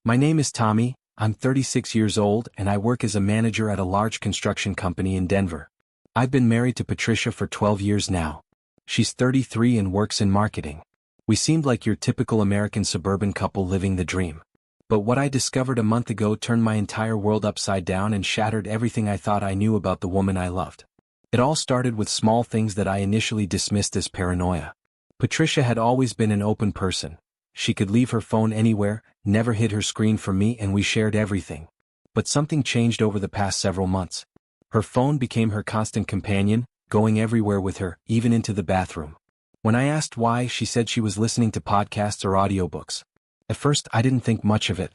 My name is Tommy, I'm 36 years old and I work as a manager at a large construction company in Denver. I've been married to Patricia for 12 years now. She's 33 and works in marketing. We seemed like your typical American suburban couple living the dream. But what I discovered a month ago turned my entire world upside down and shattered everything I thought I knew about the woman I loved. It all started with small things that I initially dismissed as paranoia. Patricia had always been an open person. She could leave her phone anywhere, never hid her screen from me, and we shared everything. But something changed over the past several months. Her phone became her constant companion, going everywhere with her, even into the bathroom. When I asked why, she said she was listening to podcasts or audiobooks. At first, I didn't think much of it.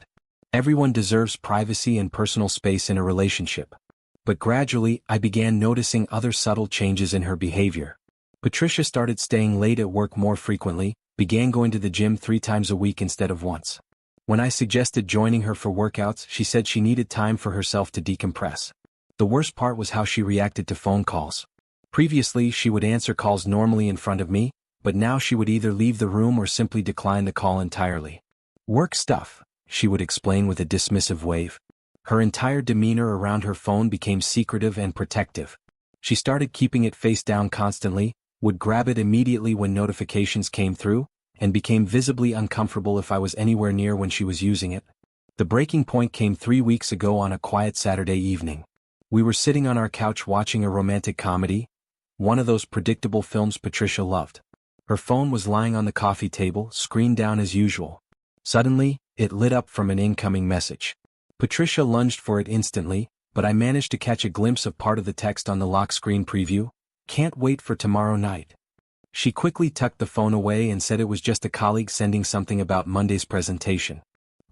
Everyone deserves privacy and personal space in a relationship. But gradually, I began noticing other subtle changes in her behavior. Patricia started staying late at work more frequently, began going to the gym 3 times a week instead of once. When I suggested joining her for workouts, she said she needed time for herself to decompress. The worst part was how she reacted to phone calls. Previously, she would answer calls normally in front of me, but now she would either leave the room or simply decline the call entirely. "Work stuff," she would explain with a dismissive wave. Her entire demeanor around her phone became secretive and protective. She started keeping it face down constantly, would grab it immediately when notifications came through, and became visibly uncomfortable if I was anywhere near when she was using it. The breaking point came 3 weeks ago on a quiet Saturday evening. We were sitting on our couch watching a romantic comedy, one of those predictable films Patricia loved. Her phone was lying on the coffee table, screen down as usual. Suddenly, it lit up from an incoming message. Patricia lunged for it instantly, but I managed to catch a glimpse of part of the text on the lock screen preview. "Can't wait for tomorrow night." She quickly tucked the phone away and said it was just a colleague sending something about Monday's presentation.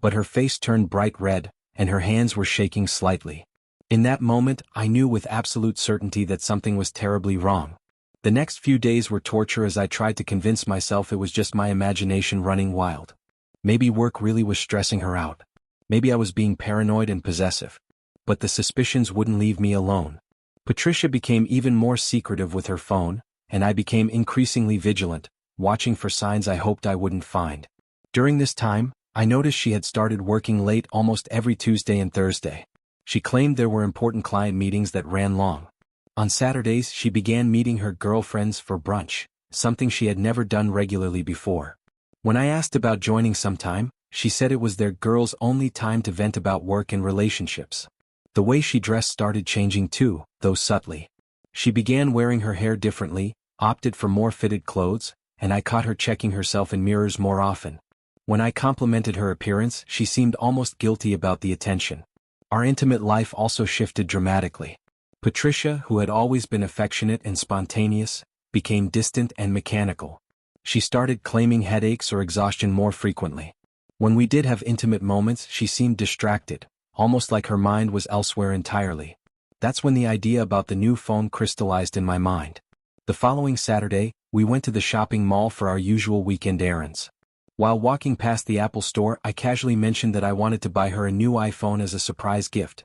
But her face turned bright red, and her hands were shaking slightly. In that moment, I knew with absolute certainty that something was terribly wrong. The next few days were torture as I tried to convince myself it was just my imagination running wild. Maybe work really was stressing her out. Maybe I was being paranoid and possessive. But the suspicions wouldn't leave me alone. Patricia became even more secretive with her phone, and I became increasingly vigilant, watching for signs I hoped I wouldn't find. During this time, I noticed she had started working late almost every Tuesday and Thursday. She claimed there were important client meetings that ran long. On Saturdays, she began meeting her girlfriends for brunch, something she had never done regularly before. When I asked about joining sometime, she said it was their girls' only time to vent about work and relationships. The way she dressed started changing too, though subtly. She began wearing her hair differently, opted for more fitted clothes, and I caught her checking herself in mirrors more often. When I complimented her appearance, she seemed almost guilty about the attention. Our intimate life also shifted dramatically. Patricia, who had always been affectionate and spontaneous, became distant and mechanical. She started claiming headaches or exhaustion more frequently. When we did have intimate moments, she seemed distracted, almost like her mind was elsewhere entirely. That's when the idea about the new phone crystallized in my mind. The following Saturday, we went to the shopping mall for our usual weekend errands. While walking past the Apple store, I casually mentioned that I wanted to buy her a new iPhone as a surprise gift,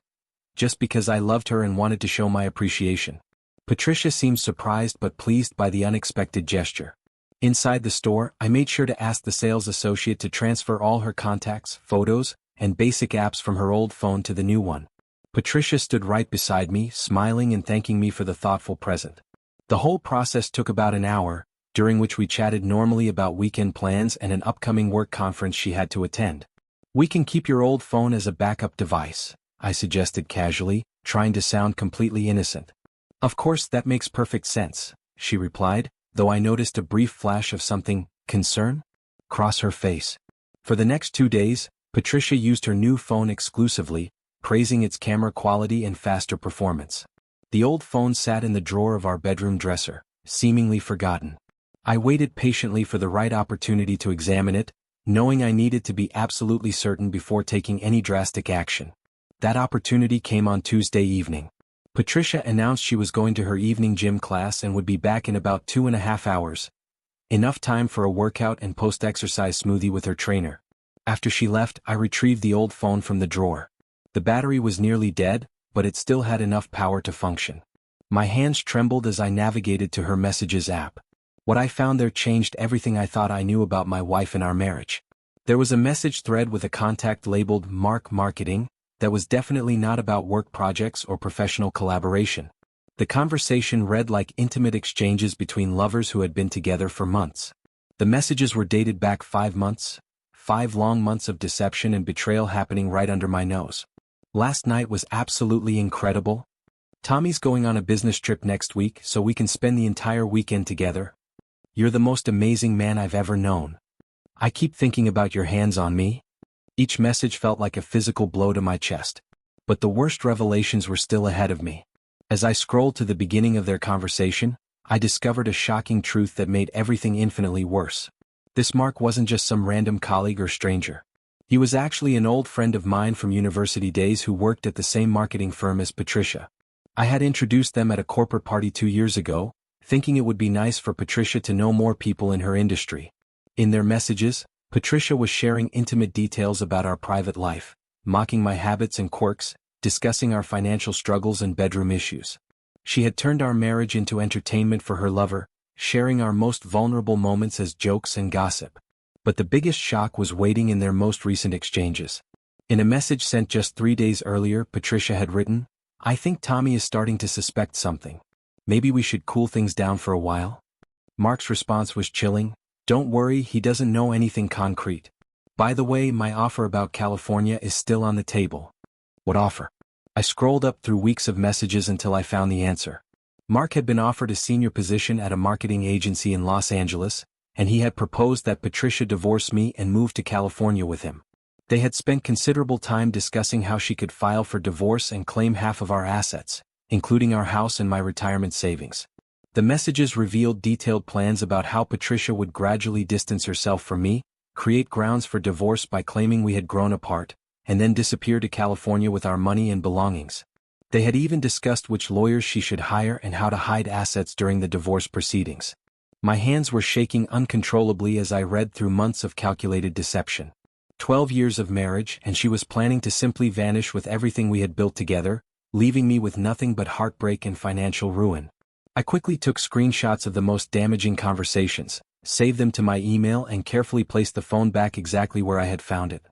just because I loved her and wanted to show my appreciation. Patricia seemed surprised but pleased by the unexpected gesture. Inside the store, I made sure to ask the sales associate to transfer all her contacts, photos, and basic apps from her old phone to the new one. Patricia stood right beside me, smiling and thanking me for the thoughtful present. The whole process took about an hour, during which we chatted normally about weekend plans and an upcoming work conference she had to attend. "We can keep your old phone as a backup device," I suggested casually, trying to sound completely innocent. "Of course, that makes perfect sense," she replied, though I noticed a brief flash of something, concern, cross her face. For the next 2 days, Patricia used her new phone exclusively, praising its camera quality and faster performance. The old phone sat in the drawer of our bedroom dresser, seemingly forgotten. I waited patiently for the right opportunity to examine it, knowing I needed to be absolutely certain before taking any drastic action. That opportunity came on Tuesday evening. Patricia announced she was going to her evening gym class and would be back in about 2.5 hours. Enough time for a workout and post-exercise smoothie with her trainer. After she left, I retrieved the old phone from the drawer. The battery was nearly dead, but it still had enough power to function. My hands trembled as I navigated to her Messages app. What I found there changed everything I thought I knew about my wife and our marriage. There was a message thread with a contact labeled Mark Marketing that was definitely not about work projects or professional collaboration. The conversation read like intimate exchanges between lovers who had been together for months. The messages were dated back 5 months, 5 long months of deception and betrayal happening right under my nose. Last night was absolutely incredible. Tommy's going on a business trip next week so we can spend the entire weekend together. You're the most amazing man I've ever known. I keep thinking about your hands on me. Each message felt like a physical blow to my chest. But the worst revelations were still ahead of me. As I scrolled to the beginning of their conversation, I discovered a shocking truth that made everything infinitely worse. This Mark wasn't just some random colleague or stranger. He was actually an old friend of mine from university days who worked at the same marketing firm as Patricia. I had introduced them at a corporate party 2 years ago, thinking it would be nice for Patricia to know more people in her industry. In their messages, Patricia was sharing intimate details about our private life, mocking my habits and quirks, discussing our financial struggles and bedroom issues. She had turned our marriage into entertainment for her lover, sharing our most vulnerable moments as jokes and gossip. But the biggest shock was waiting in their most recent exchanges. In a message sent just 3 days earlier, Patricia had written, "I think Tommy is starting to suspect something. Maybe we should cool things down for a while." Mark's response was chilling, "Don't worry, he doesn't know anything concrete. By the way, my offer about California is still on the table." What offer? I scrolled up through weeks of messages until I found the answer. Mark had been offered a senior position at a marketing agency in Los Angeles, and he had proposed that Patricia divorce me and move to California with him. They had spent considerable time discussing how she could file for divorce and claim half of our assets, including our house and my retirement savings. The messages revealed detailed plans about how Patricia would gradually distance herself from me, create grounds for divorce by claiming we had grown apart, and then disappear to California with our money and belongings. They had even discussed which lawyers she should hire and how to hide assets during the divorce proceedings. My hands were shaking uncontrollably as I read through months of calculated deception. 12 years of marriage, and she was planning to simply vanish with everything we had built together, leaving me with nothing but heartbreak and financial ruin. I quickly took screenshots of the most damaging conversations, saved them to my email and carefully placed the phone back exactly where I had found it.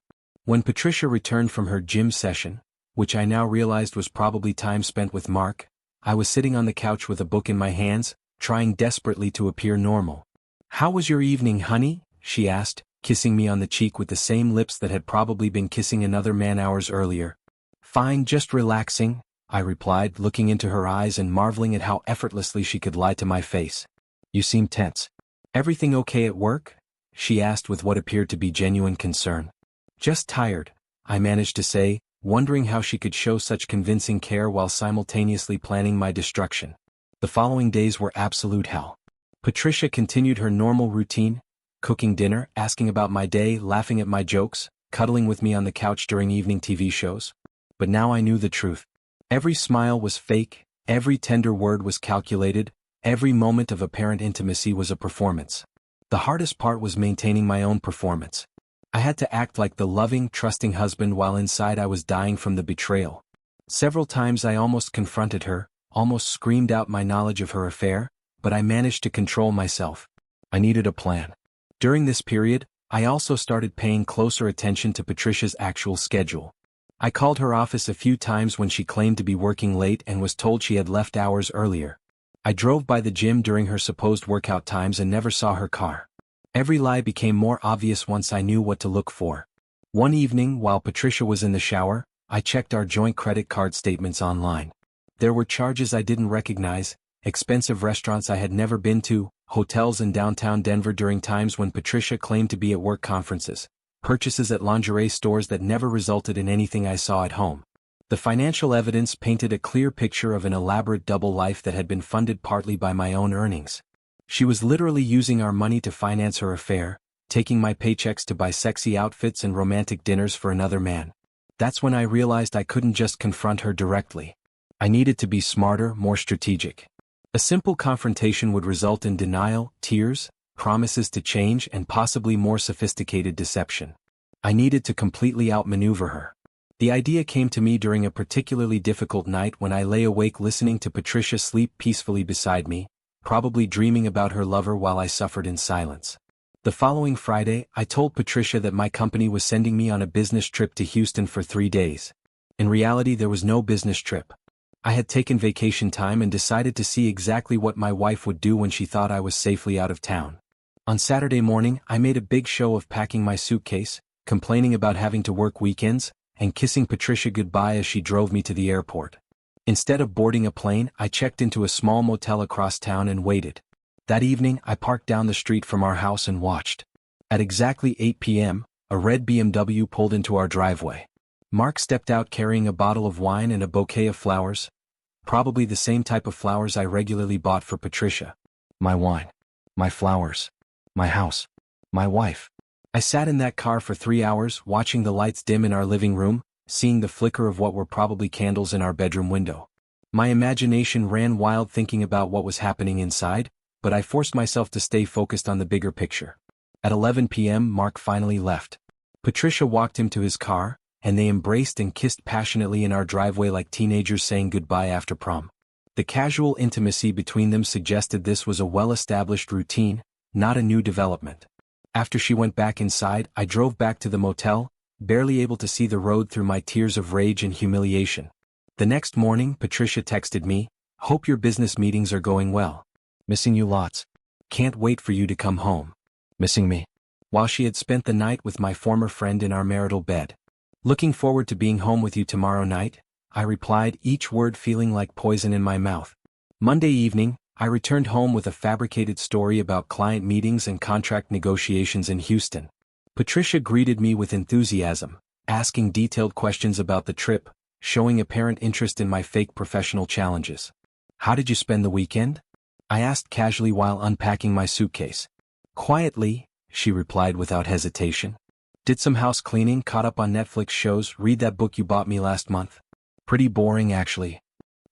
When Patricia returned from her gym session, which I now realized was probably time spent with Mark, I was sitting on the couch with a book in my hands, trying desperately to appear normal. "How was your evening, honey?" she asked, kissing me on the cheek with the same lips that had probably been kissing another man hours earlier. "Fine, just relaxing," I replied, looking into her eyes and marveling at how effortlessly she could lie to my face. "You seem tense. Everything okay at work?" she asked with what appeared to be genuine concern. "Just tired," I managed to say, wondering how she could show such convincing care while simultaneously planning my destruction. The following days were absolute hell. Patricia continued her normal routine, cooking dinner, asking about my day, laughing at my jokes, cuddling with me on the couch during evening TV shows. But now I knew the truth. Every smile was fake, every tender word was calculated, every moment of apparent intimacy was a performance. The hardest part was maintaining my own performance. I had to act like the loving, trusting husband while inside I was dying from the betrayal. Several times I almost confronted her, almost screamed out my knowledge of her affair, but I managed to control myself. I needed a plan. During this period, I also started paying closer attention to Patricia's actual schedule. I called her office a few times when she claimed to be working late and was told she had left hours earlier. I drove by the gym during her supposed workout times and never saw her car. Every lie became more obvious once I knew what to look for. One evening, while Patricia was in the shower, I checked our joint credit card statements online. There were charges I didn't recognize, expensive restaurants I had never been to, hotels in downtown Denver during times when Patricia claimed to be at work conferences, purchases at lingerie stores that never resulted in anything I saw at home. The financial evidence painted a clear picture of an elaborate double life that had been funded partly by my own earnings. She was literally using our money to finance her affair, taking my paychecks to buy sexy outfits and romantic dinners for another man. That's when I realized I couldn't just confront her directly. I needed to be smarter, more strategic. A simple confrontation would result in denial, tears, promises to change, and possibly more sophisticated deception. I needed to completely outmaneuver her. The idea came to me during a particularly difficult night when I lay awake listening to Patricia sleep peacefully beside me, probably dreaming about her lover while I suffered in silence. The following Friday, I told Patricia that my company was sending me on a business trip to Houston for 3 days. In reality, there was no business trip. I had taken vacation time and decided to see exactly what my wife would do when she thought I was safely out of town. On Saturday morning, I made a big show of packing my suitcase, complaining about having to work weekends, and kissing Patricia goodbye as she drove me to the airport. Instead of boarding a plane, I checked into a small motel across town and waited. That evening, I parked down the street from our house and watched. At exactly 8 p.m., a red BMW pulled into our driveway. Mark stepped out carrying a bottle of wine and a bouquet of flowers, probably the same type of flowers I regularly bought for Patricia. My wine. My flowers. My house. My wife. I sat in that car for 3 hours, watching the lights dim in our living room, seeing the flicker of what were probably candles in our bedroom window. My imagination ran wild thinking about what was happening inside, but I forced myself to stay focused on the bigger picture. At 11 p.m., Mark finally left. Patricia walked him to his car, and they embraced and kissed passionately in our driveway like teenagers saying goodbye after prom. The casual intimacy between them suggested this was a well-established routine, not a new development. After she went back inside, I drove back to the motel, barely able to see the road through my tears of rage and humiliation. The next morning, Patricia texted me, "Hope your business meetings are going well. Missing you lots. Can't wait for you to come home." Missing me? While she had spent the night with my former friend in our marital bed. "Looking forward to being home with you tomorrow night," I replied, each word feeling like poison in my mouth. Monday evening, I returned home with a fabricated story about client meetings and contract negotiations in Houston. Patricia greeted me with enthusiasm, asking detailed questions about the trip, showing apparent interest in my fake professional challenges. "How did you spend the weekend?" I asked casually while unpacking my suitcase. "Quietly," she replied without hesitation. "Did some house cleaning, caught up on Netflix shows, read that book you bought me last month. Pretty boring actually."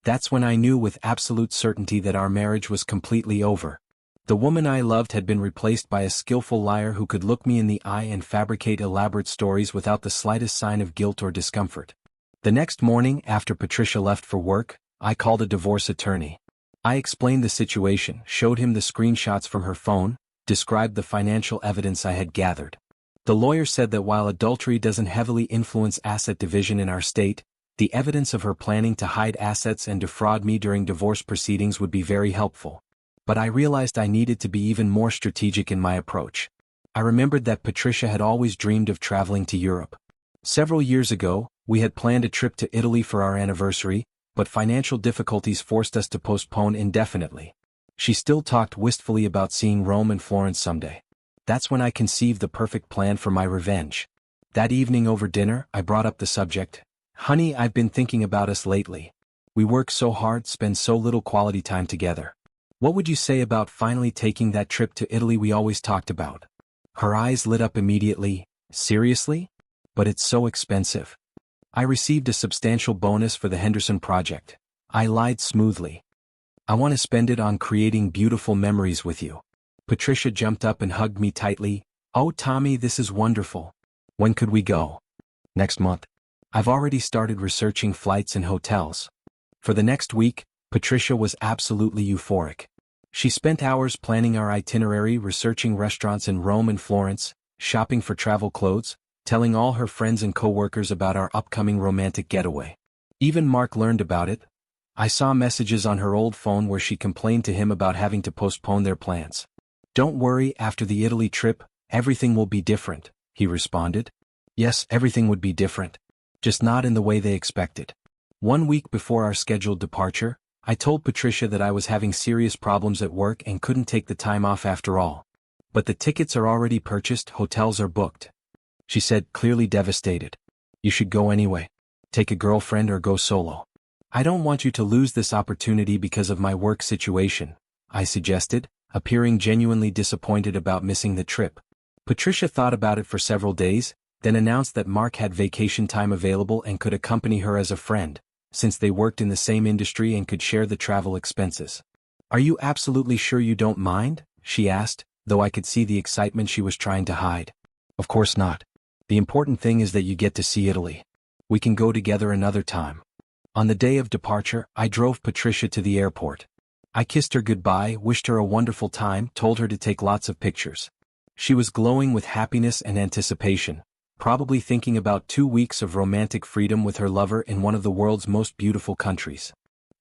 That's when I knew with absolute certainty that our marriage was completely over. The woman I loved had been replaced by a skillful liar who could look me in the eye and fabricate elaborate stories without the slightest sign of guilt or discomfort. The next morning, after Patricia left for work, I called a divorce attorney. I explained the situation, showed him the screenshots from her phone, described the financial evidence I had gathered. The lawyer said that while adultery doesn't heavily influence asset division in our state, the evidence of her planning to hide assets and defraud me during divorce proceedings would be very helpful. But I realized I needed to be even more strategic in my approach. I remembered that Patricia had always dreamed of traveling to Europe. Several years ago, we had planned a trip to Italy for our anniversary, but financial difficulties forced us to postpone indefinitely. She still talked wistfully about seeing Rome and Florence someday. That's when I conceived the perfect plan for my revenge. That evening over dinner, I brought up the subject. "Honey, I've been thinking about us lately. We work so hard, spend so little quality time together. What would you say about finally taking that trip to Italy we always talked about?" Her eyes lit up immediately. "Seriously? But it's so expensive." "I received a substantial bonus for the Henderson project." I lied smoothly. "I want to spend it on creating beautiful memories with you." Patricia jumped up and hugged me tightly. "Oh, Tommy, this is wonderful. When could we go?" "Next month. I've already started researching flights and hotels." For the next week, Patricia was absolutely euphoric. She spent hours planning our itinerary, researching restaurants in Rome and Florence, shopping for travel clothes, telling all her friends and coworkers about our upcoming romantic getaway. Even Mark learned about it. I saw messages on her old phone where she complained to him about having to postpone their plans. "Don't worry, after the Italy trip, everything will be different," he responded. Yes, everything would be different. Just not in the way they expected. 1 week before our scheduled departure, I told Patricia that I was having serious problems at work and couldn't take the time off after all. "But the tickets are already purchased, hotels are booked," she said, clearly devastated. "You should go anyway. Take a girlfriend or go solo." "I don't want you to lose this opportunity because of my work situation," I suggested, appearing genuinely disappointed about missing the trip. Patricia thought about it for several days, then announced that Mark had vacation time available and could accompany her as a friend, since they worked in the same industry and could share the travel expenses. "Are you absolutely sure you don't mind?" she asked, though I could see the excitement she was trying to hide. "Of course not. The important thing is that you get to see Italy. We can go together another time." On the day of departure, I drove Patricia to the airport. I kissed her goodbye, wished her a wonderful time, told her to take lots of pictures. She was glowing with happiness and anticipation, probably thinking about 2 weeks of romantic freedom with her lover in one of the world's most beautiful countries.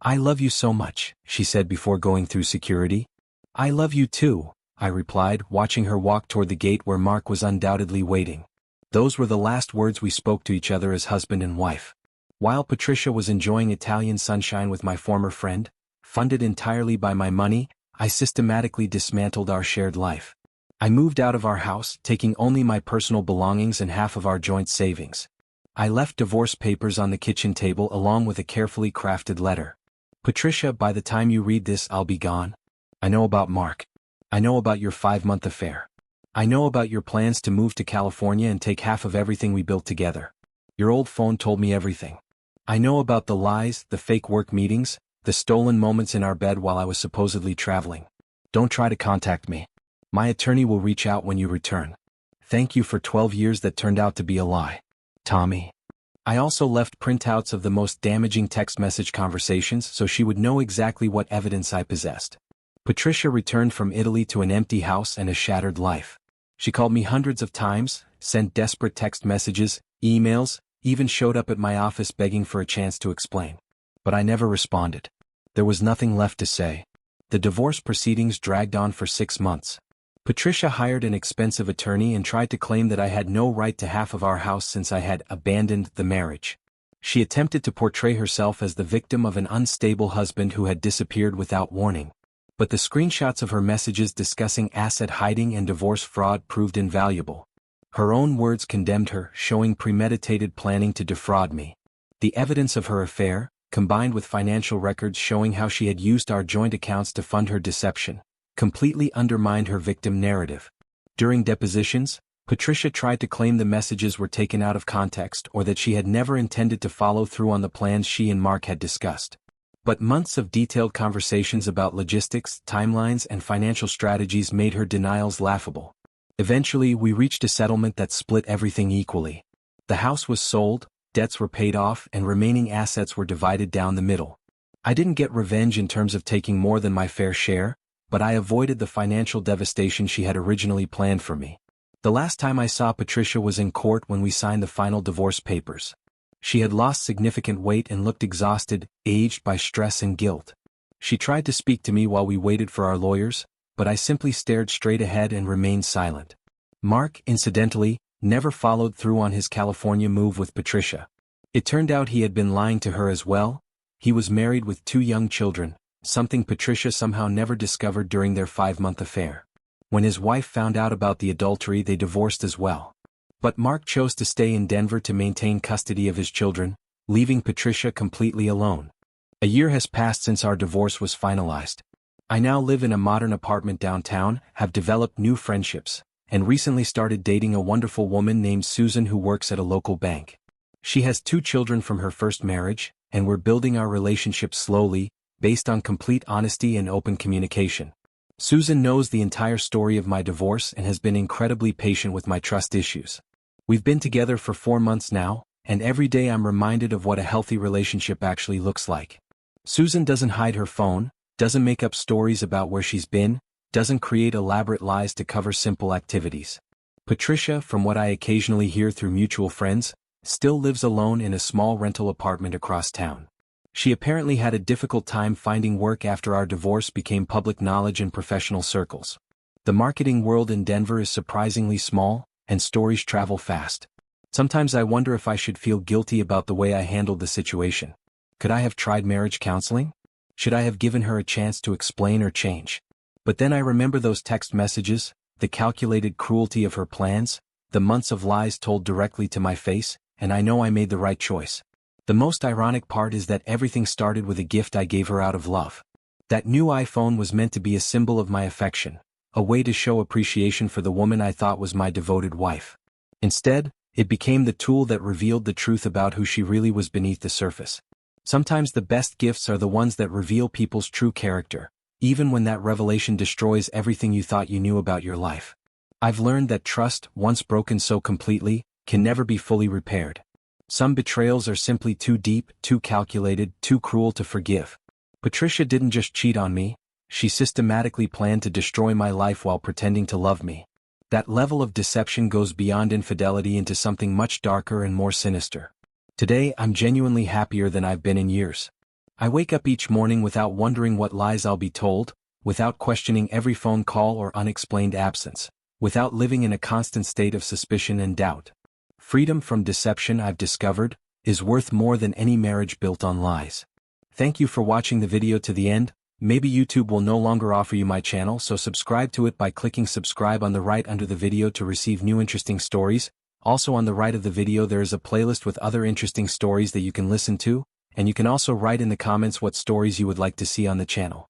"I love you so much," she said before going through security. "I love you too," I replied, watching her walk toward the gate where Mark was undoubtedly waiting. Those were the last words we spoke to each other as husband and wife. While Patricia was enjoying Italian sunshine with my former friend, funded entirely by my money, I systematically dismantled our shared life. I moved out of our house, taking only my personal belongings and half of our joint savings. I left divorce papers on the kitchen table along with a carefully crafted letter. "Patricia, by the time you read this, I'll be gone. I know about Mark. I know about your 5-month affair. I know about your plans to move to California and take half of everything we built together. Your old phone told me everything. I know about the lies, the fake work meetings, the stolen moments in our bed while I was supposedly traveling. Don't try to contact me. My attorney will reach out when you return. Thank you for 12 years that turned out to be a lie. Tommy." I also left printouts of the most damaging text message conversations so she would know exactly what evidence I possessed. Patricia returned from Italy to an empty house and a shattered life. She called me hundreds of times, sent desperate text messages, emails, even showed up at my office begging for a chance to explain. But I never responded. There was nothing left to say. The divorce proceedings dragged on for 6 months. Patricia hired an expensive attorney and tried to claim that I had no right to half of our house since I had abandoned the marriage. She attempted to portray herself as the victim of an unstable husband who had disappeared without warning. But the screenshots of her messages discussing asset hiding and divorce fraud proved invaluable. Her own words condemned her, showing premeditated planning to defraud me. The evidence of her affair, combined with financial records showing how she had used our joint accounts to fund her deception, completely undermined her victim narrative. During depositions, Patricia tried to claim the messages were taken out of context or that she had never intended to follow through on the plans she and Mark had discussed. But months of detailed conversations about logistics, timelines, and financial strategies made her denials laughable. Eventually, we reached a settlement that split everything equally. The house was sold, debts were paid off, and remaining assets were divided down the middle. I didn't get revenge in terms of taking more than my fair share, but I avoided the financial devastation she had originally planned for me. The last time I saw Patricia was in court when we signed the final divorce papers. She had lost significant weight and looked exhausted, aged by stress and guilt. She tried to speak to me while we waited for our lawyers, but I simply stared straight ahead and remained silent. Mark, incidentally, never followed through on his California move with Patricia. It turned out he had been lying to her as well. He was married with 2 young children, something Patricia somehow never discovered during their 5-month affair. When his wife found out about the adultery, they divorced as well. But Mark chose to stay in Denver to maintain custody of his children, leaving Patricia completely alone. A year has passed since our divorce was finalized. I now live in a modern apartment downtown, have developed new friendships, and recently started dating a wonderful woman named Susan who works at a local bank. She has 2 children from her first marriage, and we're building our relationship slowly, based on complete honesty and open communication. Susan knows the entire story of my divorce and has been incredibly patient with my trust issues. We've been together for 4 months now, and every day I'm reminded of what a healthy relationship actually looks like. Susan doesn't hide her phone, doesn't make up stories about where she's been, doesn't create elaborate lies to cover simple activities. Patricia, from what I occasionally hear through mutual friends, still lives alone in a small rental apartment across town. She apparently had a difficult time finding work after our divorce became public knowledge in professional circles. The marketing world in Denver is surprisingly small, and stories travel fast. Sometimes I wonder if I should feel guilty about the way I handled the situation. Could I have tried marriage counseling? Should I have given her a chance to explain or change? But then I remember those text messages, the calculated cruelty of her plans, the months of lies told directly to my face, and I know I made the right choice. The most ironic part is that everything started with a gift I gave her out of love. That new iPhone was meant to be a symbol of my affection, a way to show appreciation for the woman I thought was my devoted wife. Instead, it became the tool that revealed the truth about who she really was beneath the surface. Sometimes the best gifts are the ones that reveal people's true character, even when that revelation destroys everything you thought you knew about your life. I've learned that trust, once broken so completely, can never be fully repaired. Some betrayals are simply too deep, too calculated, too cruel to forgive. Patricia didn't just cheat on me, she systematically planned to destroy my life while pretending to love me. That level of deception goes beyond infidelity into something much darker and more sinister. Today I'm genuinely happier than I've been in years. I wake up each morning without wondering what lies I'll be told, without questioning every phone call or unexplained absence, without living in a constant state of suspicion and doubt. Freedom from deception, I've discovered, is worth more than any marriage built on lies. Thank you for watching the video to the end. Maybe YouTube will no longer offer you my channel, so subscribe to it by clicking subscribe on the right under the video to receive new interesting stories. Also on the right of the video there is a playlist with other interesting stories that you can listen to, and you can also write in the comments what stories you would like to see on the channel.